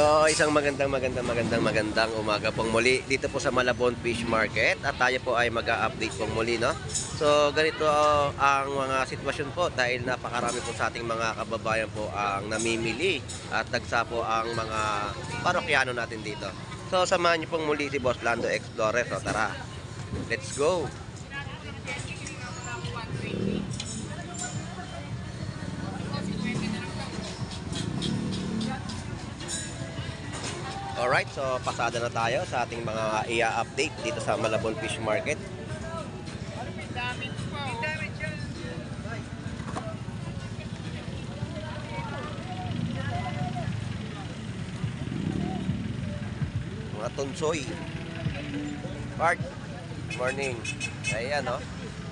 So, isang magandang umaga pong muli dito po sa Malabon Fish Market at tayo po ay mag-a-update pong muli, no? So, ganito ang mga sitwasyon po dahil napakarami po sa ating mga kababayan po ang namimili at dagsa po ang mga parokyano natin dito. So, samahan niyo pong muli si Boss Lando Explorer. So, tara, let's go! Alright, so pasada na tayo sa ating mga i-update dito sa Malabon Fish Market. Mga tunsoy. Bart, morning. Ayan, no?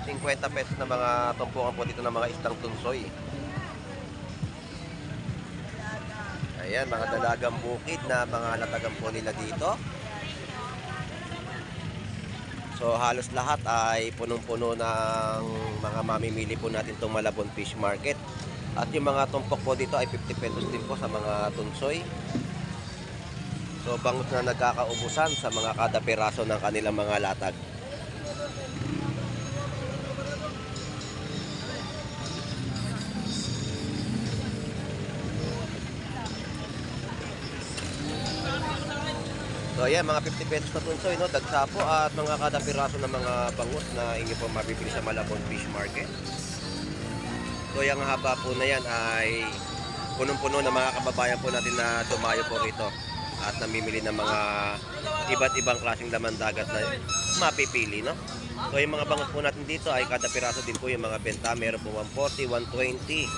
50 pesos na mga tumpukan po dito ng mga isdang tunsoy. Ayan, mga dalagang bukid na mga latagan po nila dito. So halos lahat ay punong-puno ng mga mamimili po natin itong Malabon Fish Market. At yung mga tumpok po dito ay 50 pesos din po sa mga tunsoy. So bangus na nagkakaubusan sa mga kada piraso ng kanilang mga latag. So ayan, mga 50 pesos na tunsoy, no? Dagsa po at mga kada piraso ng mga bangus na inyo po mabibili sa Malabon Fish Market. So yung haba po na yan ay punong-puno ng mga kababayan po natin na dumayo po rito at namimili ng mga iba't ibang klaseng laman dagat na mapipili, no? So yung mga bangus po natin dito ay kada piraso din po yung mga benta. Meron po 140, 120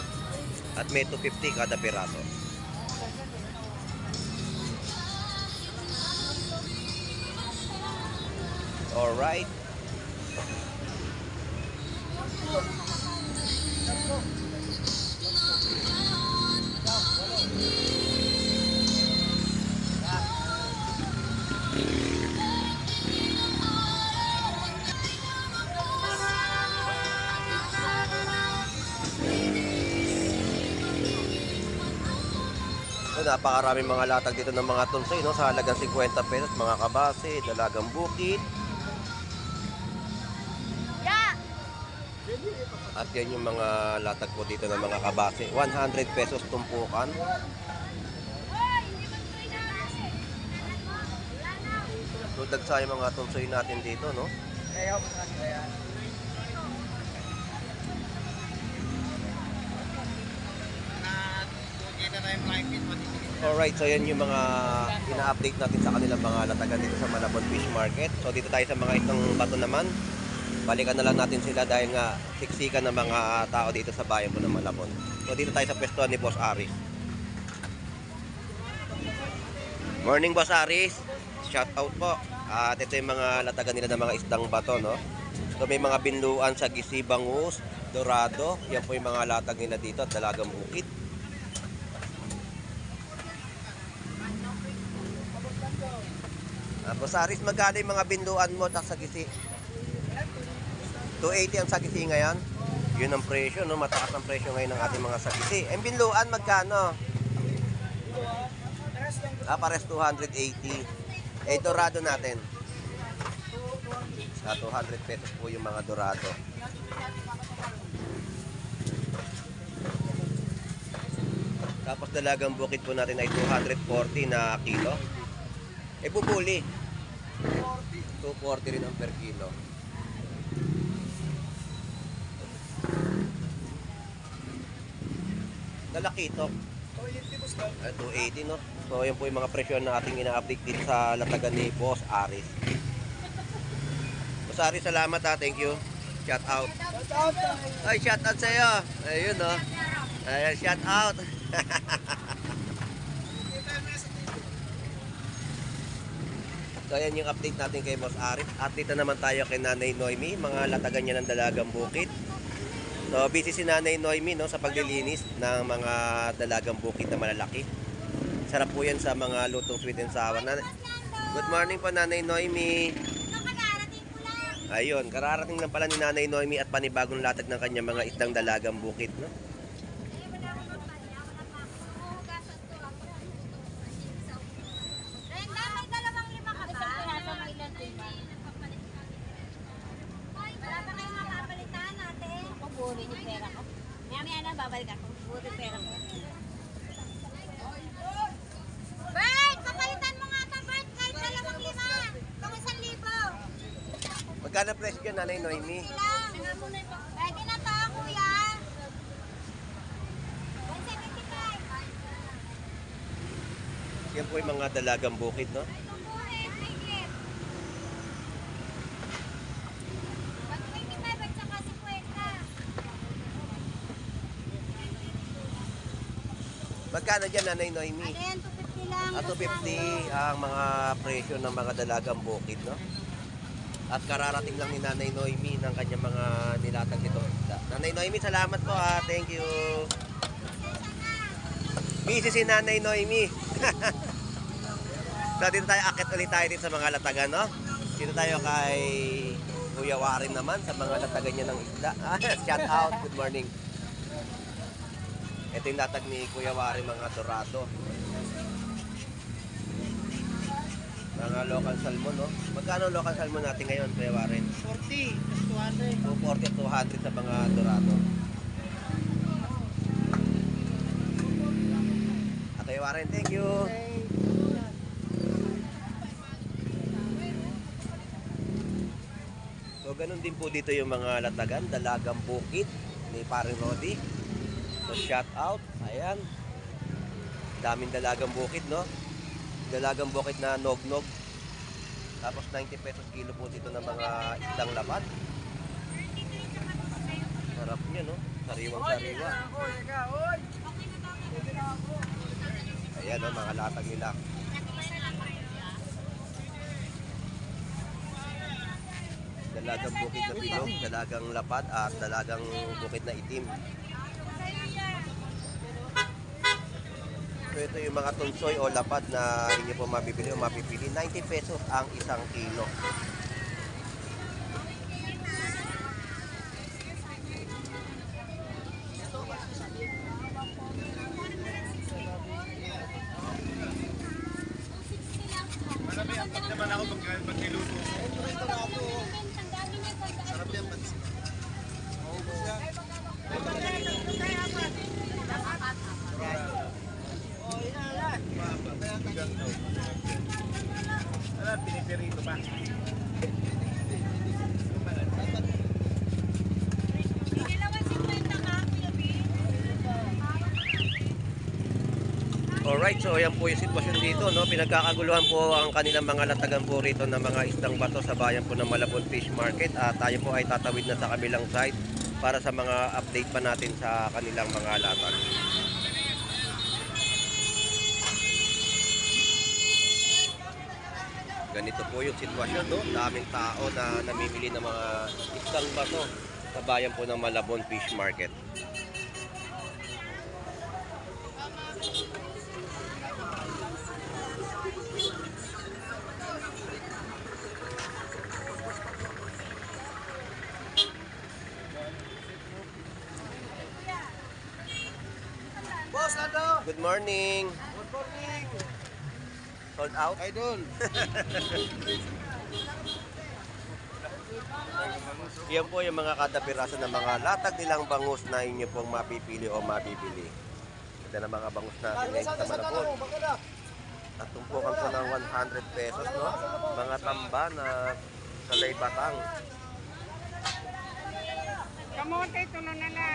at may 250 kada piraso. Alright. So, napakaraming mga latag dito ng mga tunsoy, no? Sa halagang 50 pesos, mga kabase, dalagang bukid. At yan yung mga latag po dito ng mga kabase. 100 pesos tumpukan. So dagsa yung mga tunsoy natin dito, no? Alright, so yan yung mga ina-update natin sa kanilang mga latagan dito sa Malabon Fish Market. So dito tayo sa mga itong bato naman. Balikan na lang natin sila dahil nga siksikan ng mga tao dito sa bayan po ng Malabon. So dito tayo sa pwestuhan ni Boss Aris. Morning, Boss Aris. Shout out po. At ito yung mga latagan nila ng mga isdang bato, no? So may mga binluan sa Gisi, Bangus, Dorado. Yan po yung mga latag nila dito at dalagang bukid. Boss Aris, magkano yung mga binluan mo sa Gisi? 280 ang sagisi ngayon. Yun ang presyo, no? Mataas ang presyo ngayon ng ating mga sagisi. Ang binluan, magkano? Pares 280. Dorado natin. Sa 200 pesos po yung mga dorado. Tapos dalagang bukid po natin ay 240 na kilo. Bubuli. 240 rin ang per kilo. Dalakitok 280, no? So yan po yung mga presyo na ating ina-update dito sa latagan ni Boss Aris. Boss Aris, salamat ha, thank you. Shout out. Ay, shout out sa'yo. Ayun, no? Ay, shout out. So yan yung update natin kay Boss Aris. At dito naman tayo kay Nanay Noemi, mga latagan niya ng dalagang bukid. So, busy si Nanay Noemi, no, sa paglilinis ng mga dalagang bukid na malalaki. Sarap po yan sa mga lutong sweet and sour. Good morning po, Nanay Noemi. Ayun, kararating lang pala ni Nanay Noemi at panibagong latag ng kanyang mga isdang dalagang bukid, no? babalik ako. Buti pera ko. Bert! Papalitan mo nga ito, Bert! Kahit 2,500! Kung 1,000! Magkano presyo dyan, Nanay Noemi? Lang! Pwede na to, kuya! 175! Yan po yung mga dalagang bukid, no? Bubuhin, tigit! 125 at saka 50. Magkano dyan, Nanay Noemi? Ano yan, 250 lang. At 250 ang mga presyo ng mga dalagang bukid, no? At kararating lang ni Nanay Noemi ng kanyang mga nilatag dito. Nanay Noemi, salamat po ha. Thank you. Busy si Nanay Noemi. So dito tayo, akit ulit tayo dito sa mga latagan, no? Dito tayo kay Kuya Warin naman sa mga latagan niya ng isda. Shout out, good morning. Ito yung latag ni Kuya Warin, mga dorado. Mga local salmon, no? Magkano local salmon natin ngayon, Kuya Warren? 40, 200. 240 at 200 sa mga dorado. Kuya Warren, thank you. So, ganun din po dito yung mga latagan, dalagang bukid ni Paring Rodi. So, shout out. Ayan. Daming dalagang bukid, no? Dalagang bukid na nog-nog. Tapos 90 pesos kilo po dito ng mga isdang lapad. Sarap niya, no? Sariwang-sariwa. Ayan, no? Mga latag nila. Dalagang bukid na bilog, dalagang lapad at dalagang bukid na itim. So ito yung mga tunsoy o lapad na inyo po mabibili o mapipili. 90 pesos ang isang kilo. Malami naman ako pag niluto. Sarap yan, pansin. Maubos yan. Ala, pinipirito pa. Alright, so ayan po yung sitwasyon dito, no? Pinagkakaguluhan po ang kanilang mga latagan po rito ng mga isdang bato sa bayan po ng Malabon Fish Market. At tayo po ay tatawid na sa kabilang side para sa mga update pa natin sa kanilang mga latag. Ganito po yung sitwasyon, no? Daming tao na namimili ng mga isdang bato sa bayan po ng Malabon Fish Market. Boss, ano? Good morning! Good morning. Sold out? Idol. Yan po yung mga kada piraso ng mga latag nilang bangus na inyo pong mapipili o mabibili. Ito na mga bangus natin ngayon sa Malabon. At tumpukan po ng 100 pesos, no? Mga tamba na salay batang. Kamote, tulo na na.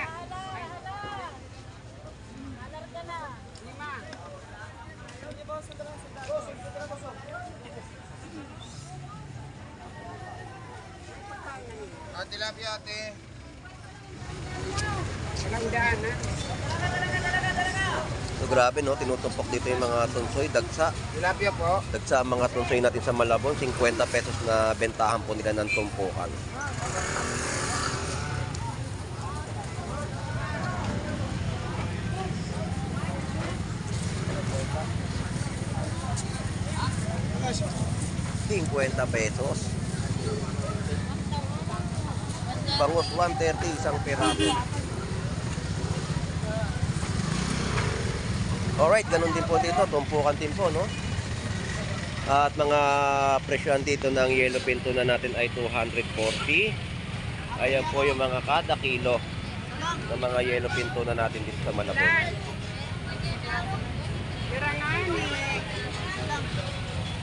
Ah, tilapia ate. Walang daan, ha? So grabe, no? Tinutumpok dito yung mga tunsoy, dagsa. Tilapia po. Dagsa ang mga tunsoy natin sa Malabon, 50 pesos na bentahan po nila ng tumpukan. $50 pesos. Bangus 130 isang piraso. Alright, ganun din po dito, tumpukan din po, no? At mga presyohan dito ng yellowfin tuna natin ay 240. Ayan po yung mga kada kilo ng mga yellow pinto na natin dito sa Malabon.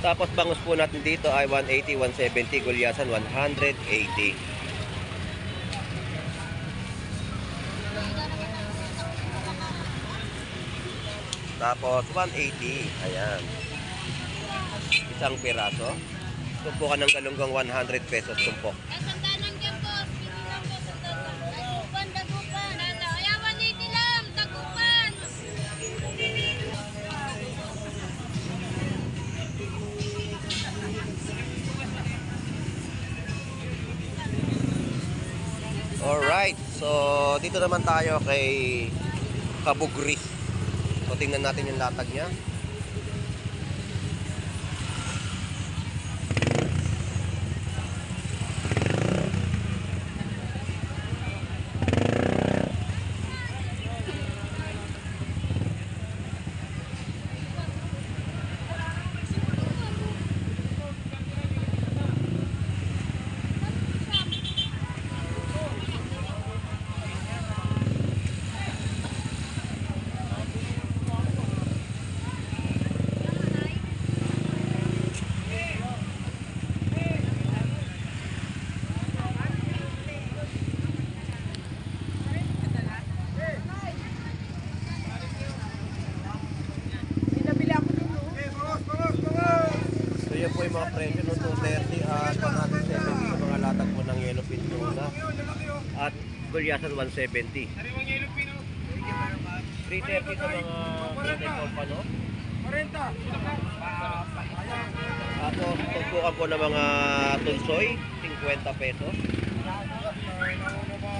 Tapos bangus po natin dito ay 180, 170, gulyasan 180. Tapos 180, ayan. Isang piraso. Tumpukan ng galunggong 100 pesos tumpok. Sandalan dyan po. Pili lang po. Dagupan, dagupan. Kaya 180 lang. Dagupan. Alright, so dito naman tayo kay Kabugris. So tingnan natin yung latag niya. So yan po yung mga presyo no, 230 at 170 sa mga latag po ng yellow pin tuna. At gulyasan 170. 330 sa mga Brunei Compano. 40. Tapos tugpukan po ng mga tunsoy, 50 pesos.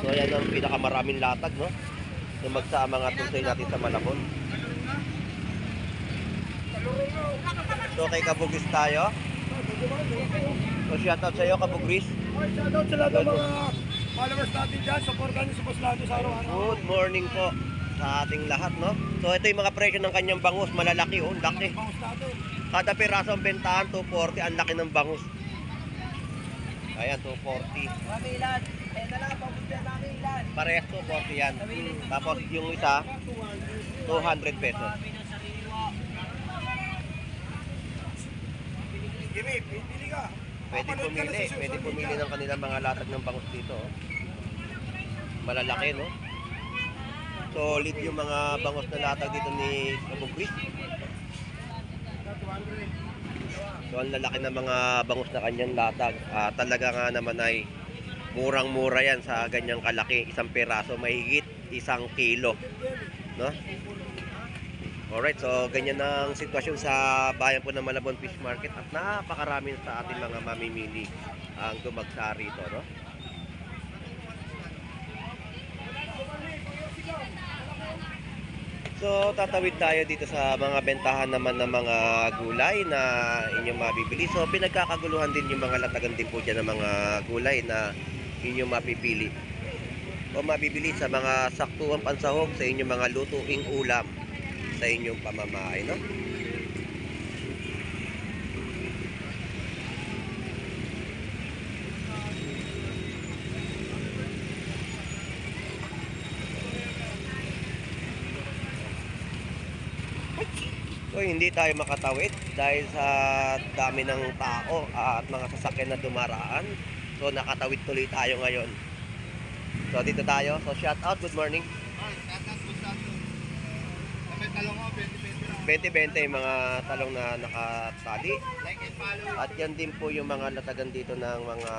So yan ang pinakamaraming latag, no? Lumagsa ang mga tunsoy natin sa Malabon. So kay Kabugris tayo. So shoutout sa iyo, Kabugris. Shoutout sa lahat ng mga followers natin dyan. Supportan niyo si Boss Lado sa araw-araw. Good morning po sa ating lahat, no? So ito yung mga presyo ng kanyang bangus, malalaki oh, laki. Bangus natin. Kada piraso ang bentahan 240, ang laki ng bangus. Ayan, 240. Parehas 240 yan. Tapos yung isa 200 pesos. Jimmy, pili ka. Pwede pumili ng kanilang mga latag ng bangus dito. Oh. Malalaki, no? Solid yung mga bangus na latag dito ni Kabugris. So ang lalaki ng mga bangus na kanyang latag. Talaga nga naman ay murang-mura yan sa ganyang kalaki. Isang piraso, mahigit 1 kilo. No? Alright, so ganyan ang sitwasyon sa bayan po ng Malabon Fish Market at napakarami sa ating mga mamimili ang dumagsa rito, no? So tatawid tayo dito sa mga bentahan naman ng mga gulay na inyong mabibili. So pinagkakaguluhan din yung mga latagan din po dyan ng mga gulay na inyong mapipili o mabibili sa mga saktuang pansahog sa inyong mga lutuing ulam sa inyong pamamahay, no? So hindi tayo makatawid dahil sa dami ng tao at mga sasakyan na dumaraan. So nakatawid tuloy tayo ngayon. So dito tayo. So shout out, good morning. May talong ako, 20-20 yung mga talong na nakatali. like and follow. At yan din po yung mga latagan dito ng mga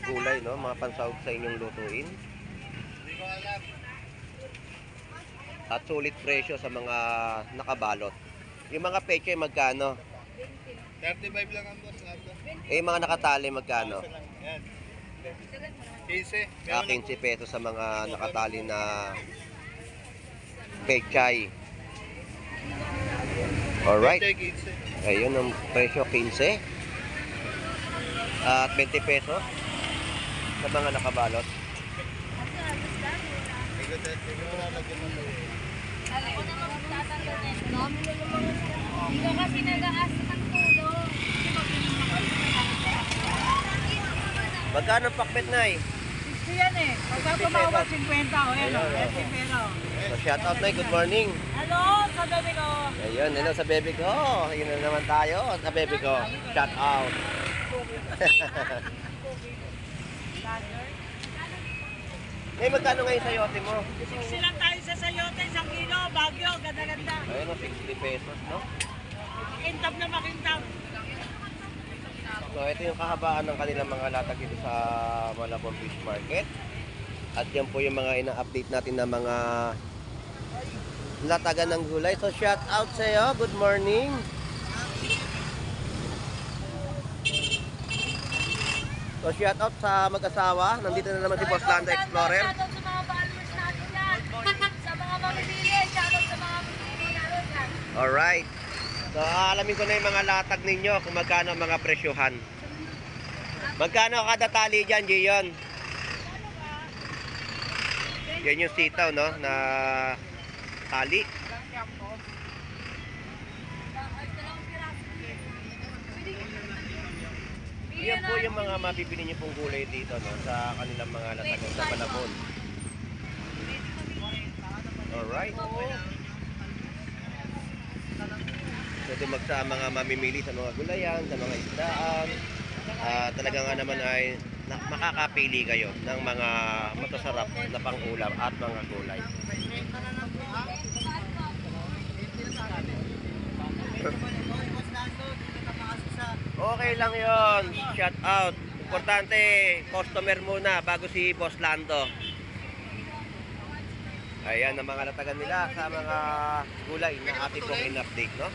gulay, no? Mga pansahog sa inyong lutuin. Hindi ko alam. At sulit presyo sa mga nakabalot. Yung mga peche magkano? 35 lang ang boss. Eh yung mga nakatali magkano? Yan. 15. 15 pesos sa mga nakatali na pechay. Alright. Ayun ang presyo, 15. At 20 pesos sa mga nakabalot. Ako naman magtatanggalin. Hindi kasi nag-aasa ng tulong. Magkano ang pakbet, Nay? 50 yan eh. Pagka 60 tumawag pesos. 50, o yan o. Ayun, Yan oh. si Pero. So, shout out na, good morning. Hello, sa gabi ko. Ayun, hello sa baby ko. Ayun na naman tayo sa baby ko. Shout out. May magkano ngayon sa yote mo? 60 lang tayo sa sayote, 1 kilo, bagyo, ganda-ganda. Ayun, 60 pesos, no? Makintab na makintab. So, ito yung kahabaan ng kanilang mga latag dito sa Malabon Fish Market. At yan po yung mga ina-update natin na mga latagan ng gulay. So, shout out sa iyo. Good morning. So, shout out sa mag-asawa. Nandito na naman si Boss Lando Explorer. Shoutout sa mga followers natin yan. Sa mga mamimili, shoutout sa mga mamimili natin yan. Alright. So, alamin ko na yung mga latag ninyo kung magkano ang mga presyuhan. Magkano kada tali dyan, Gion? Yan yung sitaw, no? Na tali. Yan po yung mga mabibili niyo pong gulay dito, no? Sa kanilang mga latagan sa Malabon. Alright. Pwede magsama mga mamimili sa mga gulayan, sa mga isdaan. Talaga nga naman ay makakapili kayo ng mga masasarap na pang-ulam at mga gulay. Okay lang yon. Shout out. Importante, customer muna bago si Boss Lando. Ayan ang mga latagan nila sa mga gulay na ating pong in-update, no?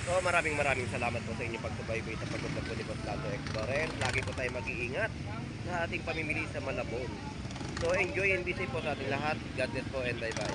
So maraming salamat po sa inyong pagsubaybay sa pagpunta po ni Boss Lando Explorer. Lagi po tayo mag-iingat sa ating pamimili sa Malabon. So enjoy and be safe po sa ating lahat. God bless po and bye-bye.